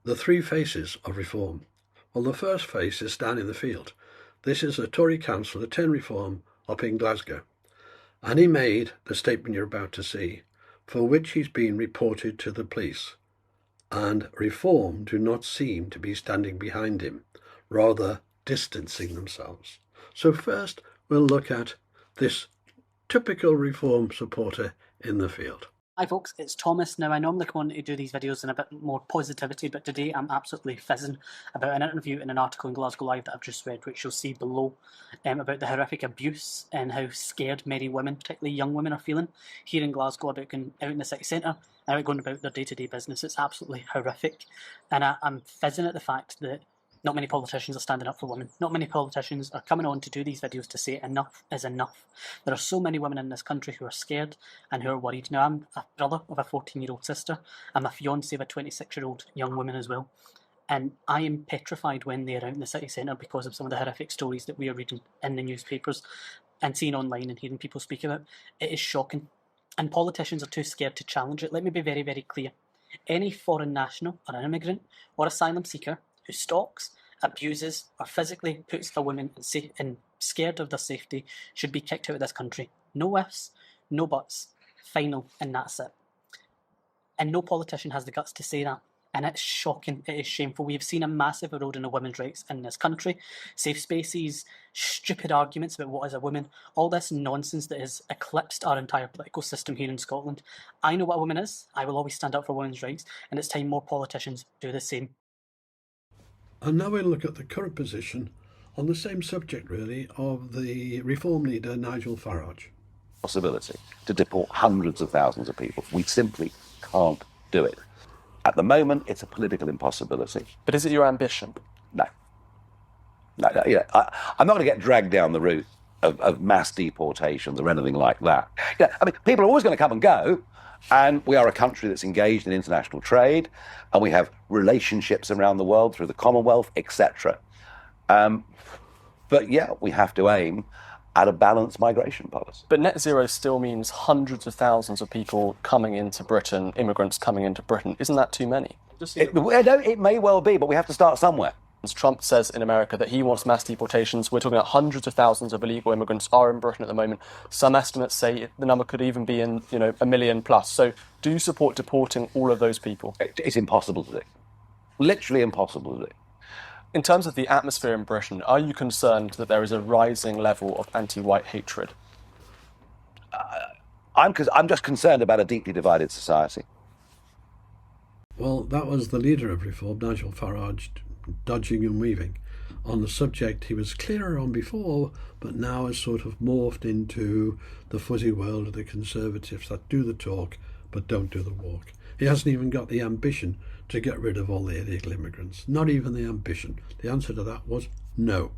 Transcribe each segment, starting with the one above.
The three faces of reform. Well, the first face is down in the field. This is a Tory councillor, 10 Reform, up in Glasgow. And he made the statement you're about to see, for which he's been reported to the police. And Reform do not seem to be standing behind him, rather distancing themselves. So first, we'll look at this typical Reform supporter in the field. Hi folks, it's Thomas. Now I normally come on to do these videos in a bit more positivity, but today I'm absolutely fizzing about an interview in an article in Glasgow Live that I've just read, which you'll see below, about the horrific abuse and how scared many women, particularly young women, are feeling here in Glasgow about going out in the city centre and about going about their day-to-day business. It's absolutely horrific, and I'm fizzing at the fact that not many politicians are standing up for women. Not many politicians are coming on to do these videos to say enough is enough. There are so many women in this country who are scared and who are worried. Now, I'm a brother of a 14-year-old sister. I'm a fiancé of a 26-year-old young woman as well. And I am petrified when they're out in the city centre because of some of the horrific stories that we are reading in the newspapers and seeing online and hearing people speak about. It is shocking. And politicians are too scared to challenge it. Let me be very, very clear. Any foreign national or an immigrant or asylum seeker who stalks, abuses, or physically puts a woman in scared of their safety should be kicked out of this country. No ifs, no buts, final, and that's it. And no politician has the guts to say that. And it's shocking, it is shameful. We have seen a massive erosion of women's rights in this country. Safe spaces, stupid arguments about what is a woman, all this nonsense that has eclipsed our entire political system here in Scotland. I know what a woman is. I will always stand up for women's rights, and it's time more politicians do the same. And now we'll look at the current position on the same subject, really, of the Reform leader, Nigel Farage. Possibility to deport hundreds of thousands of people. We simply can't do it. At the moment, it's a political impossibility. But is it your ambition? No. I'm not going to get dragged down the route of mass deportations or anything like that. I mean, people are always going to come and go, and we are a country that's engaged in international trade, and we have relationships around the world through the Commonwealth, etc. But yeah, we have to aim at a balanced migration policy. But net zero still means hundreds of thousands of people coming into Britain, immigrants coming into Britain. Isn't that too many? It may well be, but we have to start somewhere. Trump says in America that he wants mass deportations. We're talking about hundreds of thousands of illegal immigrants are in Britain at the moment. Some estimates say the number could even be in, 1 million plus. So do you support deporting all of those people? It's impossible to do. Literally impossible to do. In terms of the atmosphere in Britain, are you concerned that there is a rising level of anti-white hatred? I'm just concerned about a deeply divided society. Well, that was the leader of Reform, Nigel Farage, dodging and weaving on the subject he was clearer on before, but now has sort of morphed into the fuzzy world of the Conservatives that do the talk but don't do the walk. He hasn't even got the ambition to get rid of all the illegal immigrants. Not even the ambition. The answer to that was no.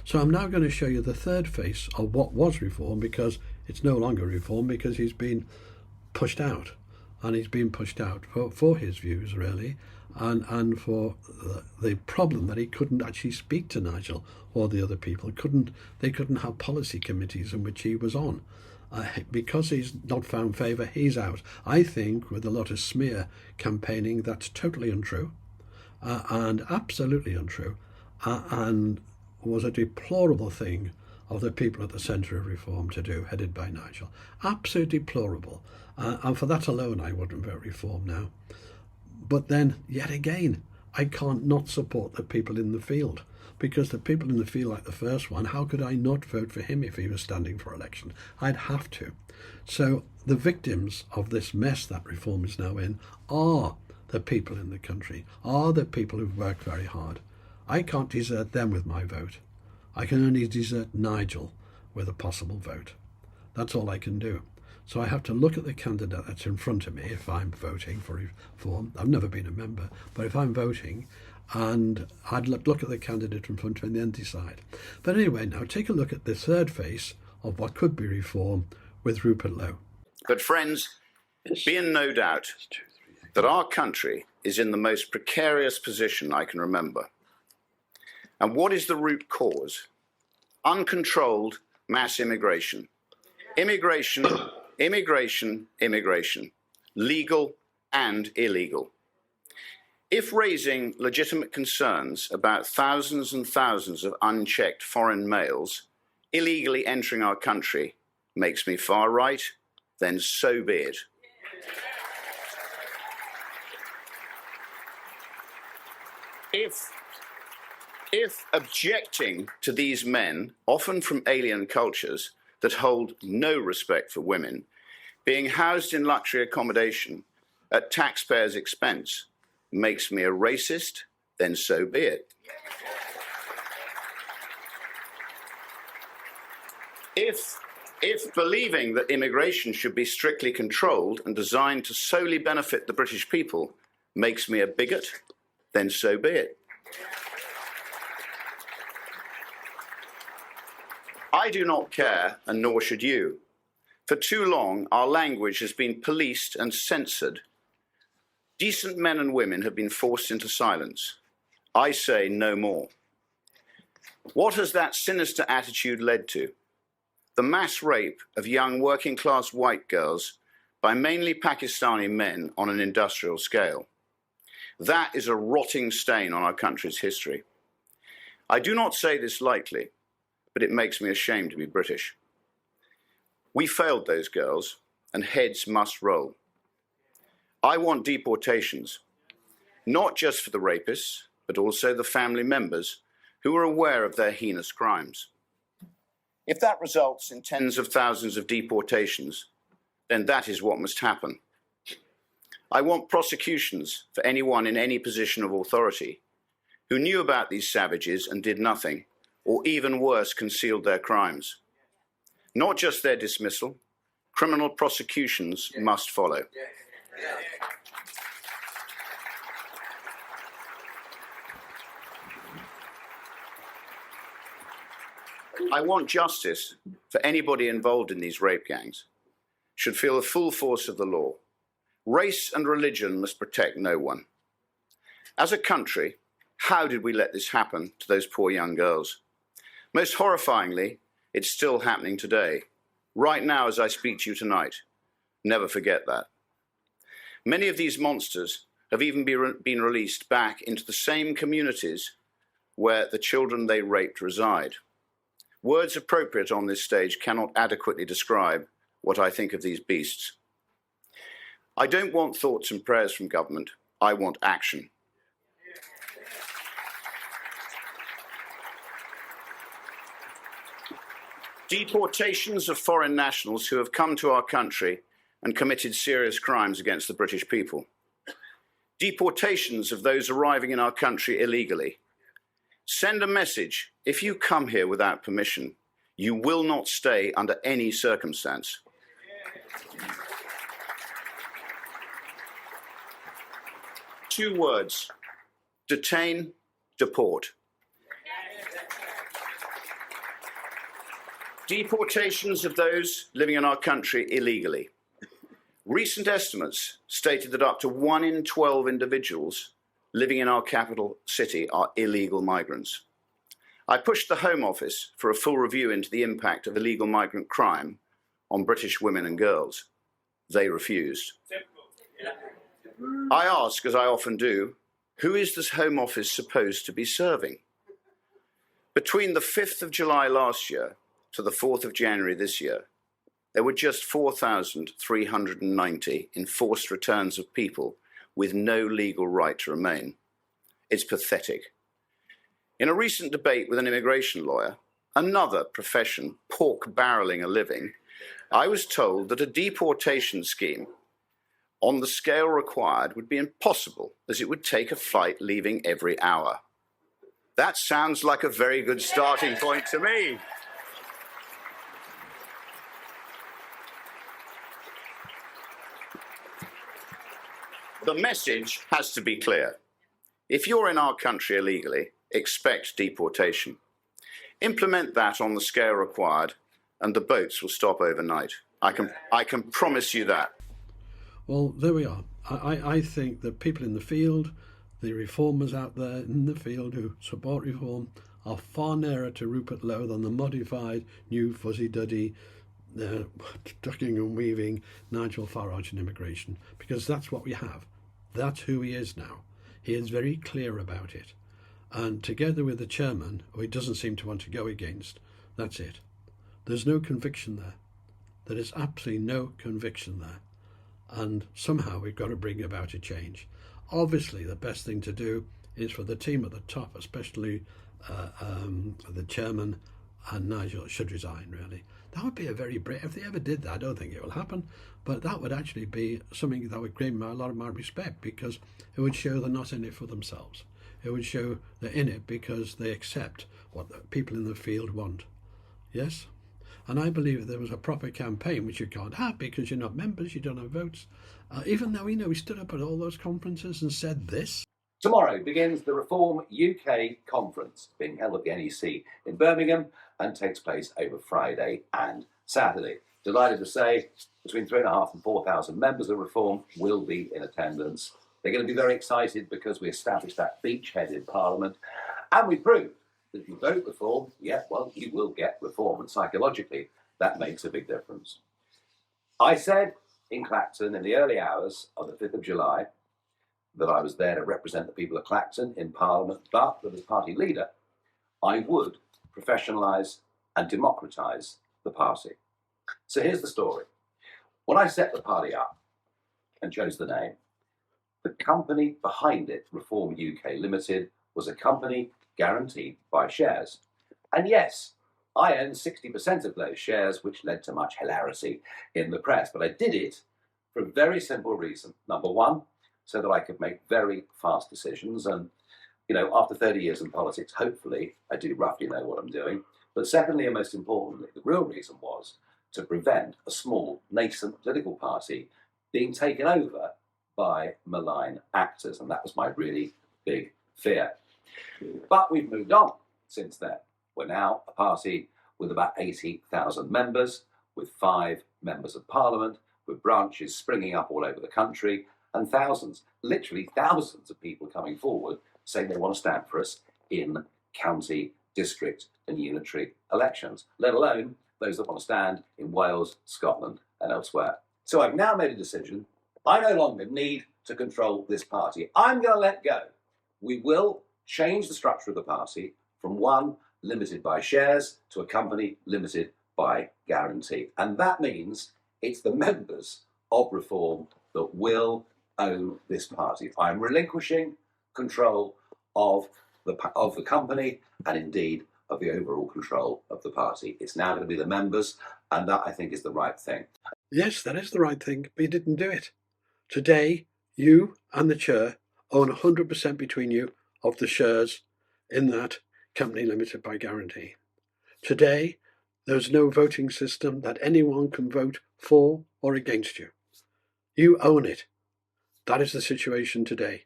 So I'm now going to show you the third face of what was Reform, because it's no longer Reform, because he's been pushed out. And he's been pushed out for his views, really, and for the problem that he couldn't actually speak to Nigel or the other people. They couldn't have policy committees in which he was on. Because he's not found favour, he's out. I think with a lot of smear campaigning, that's totally untrue, and absolutely untrue, and was a deplorable thing of the people at the centre of Reform to do, headed by Nigel. Absolutely deplorable. And for that alone, I wouldn't vote Reform now. But then, yet again, I can't not support the people in the field. Because the people in the field, like the first one, how could I not vote for him if he was standing for election? I'd have to. So the victims of this mess that Reform is now in are the people in the country, are the people who've worked very hard. I can't desert them with my vote. I can only desert Nigel with a possible vote. That's all I can do. So I have to look at the candidate that's in front of me if I'm voting for Reform. I've never been a member, but if I'm voting, and I'd look at the candidate in front of me and then decide. But anyway, now take a look at the third face of what could be Reform with Rupert Lowe. But friends, be in no doubt that our country is in the most precarious position I can remember. And what is the root cause? Uncontrolled mass immigration. Immigration, immigration, immigration. Legal and illegal. If raising legitimate concerns about thousands and thousands of unchecked foreign males illegally entering our country makes me far right, then so be it. If objecting to these men, often from alien cultures that hold no respect for women, being housed in luxury accommodation at taxpayers' expense makes me a racist, then so be it. If believing that immigration should be strictly controlled and designed to solely benefit the British people makes me a bigot, then so be it. I do not care, and nor should you. For too long, our language has been policed and censored. Decent men and women have been forced into silence. I say no more. What has that sinister attitude led to? The mass rape of young working-class white girls by mainly Pakistani men on an industrial scale. That is a rotting stain on our country's history. I do not say this lightly, but it makes me ashamed to be British. We failed those girls, and heads must roll. I want deportations, not just for the rapists, but also the family members who are aware of their heinous crimes. If that results in tens of thousands of deportations, then that is what must happen. I want prosecutions for anyone in any position of authority who knew about these savages and did nothing, or even worse, concealed their crimes. Not just their dismissal, criminal prosecutions must follow. I want justice for anybody involved in these rape gangs, should feel the full force of the law. Race and religion must protect no one. As a country, how did we let this happen to those poor young girls? Most horrifyingly, it's still happening today, right now as I speak to you tonight. Never forget that. Many of these monsters have even been released back into the same communities where the children they raped reside. Words appropriate on this stage cannot adequately describe what I think of these beasts. I don't want thoughts and prayers from government. I want action. Deportations of foreign nationals who have come to our country and committed serious crimes against the British people. Deportations of those arriving in our country illegally. Send a message: if you come here without permission, you will not stay under any circumstance. Two words: detain, deport. Deportations of those living in our country illegally. Recent estimates stated that up to 1 in 12 individuals living in our capital city are illegal migrants. I pushed the Home Office for a full review into the impact of illegal migrant crime on British women and girls. They refused. I ask, as I often do, who is this Home Office supposed to be serving? Between the 5th of July last year to the 4th of January this year, there were just 4,390 enforced returns of people with no legal right to remain. It's pathetic. In a recent debate with an immigration lawyer, another profession pork-barreling a living, I was told that a deportation scheme on the scale required would be impossible, as it would take a flight leaving every hour. That sounds like a very good starting point to me. The message has to be clear. If you're in our country illegally, expect deportation. Implement that on the scale required, and the boats will stop overnight. I can promise you that. Well, there we are. I think that people in the field, the reformers out there in the field who support reform, are far nearer to Rupert Lowe than the modified, new fuzzy-duddy, ducking and weaving Nigel Farage in immigration, because that's what we have. That's who he is now. He is very clear about it. And together with the chairman, who he doesn't seem to want to go against, that's it. There's no conviction there. There is absolutely no conviction there. And somehow we've got to bring about a change. Obviously, the best thing to do is for the team at the top, especially the chairman and Nigel, should resign, really. That would be a very brave, if they ever did that, I don't think it will happen, but that would actually be something that would gain a lot of my respect, because it would show they're not in it for themselves. It would show they're in it because they accept what the people in the field want. Yes? And I believe if there was a proper campaign, which you can't have because you're not members, you don't have votes, even though we stood up at all those conferences and said this. Tomorrow begins the Reform UK Conference, being held at the NEC in Birmingham and takes place over Friday and Saturday. Delighted to say between 3,500 and 4,000 members of Reform will be in attendance. They're going to be very excited because we established that beachhead in Parliament, and we proved that if you vote Reform, you will get Reform, and psychologically that makes a big difference. I said in Clacton in the early hours of the 5th of July that I was there to represent the people of Clacton in Parliament, but that as party leader, I would professionalise and democratise the party. So here's the story. When I set the party up and chose the name, the company behind it, Reform UK Limited, was a company guaranteed by shares. And yes, I own 60% of those shares, which led to much hilarity in the press. But I did it for a very simple reason. Number one, so that I could make very fast decisions. And, after 30 years in politics, hopefully I do roughly know what I'm doing. But secondly, and most importantly, the real reason was to prevent a small, nascent political party being taken over by malign actors. And that was my really big fear. But we've moved on since then. We're now a party with about 80,000 members, with 5 members of Parliament, with branches springing up all over the country, and thousands, literally thousands of people coming forward saying they want to stand for us in county, district and unitary elections, let alone those that want to stand in Wales, Scotland and elsewhere. So I've now made a decision. I no longer need to control this party. I'm going to let go. We will change the structure of the party from one limited by shares to a company limited by guarantee. And that means it's the members of Reform that will own this party. I'm relinquishing control of the company and indeed of the overall control of the party. It's now going to be the members, and that I think is the right thing. Yes, that is the right thing, but you didn't do it. Today, you and the chair own 100% between you of the shares in that company limited by guarantee. Today, there's no voting system that anyone can vote for or against you. You own it. That is the situation today.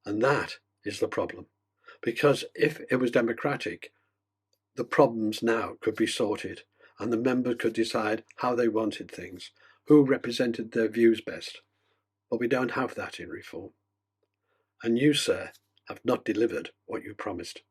And that is the problem. Because if it was democratic, the problems now could be sorted and the members could decide how they wanted things, who represented their views best. But we don't have that in Reform. And you, sir, have not delivered what you promised.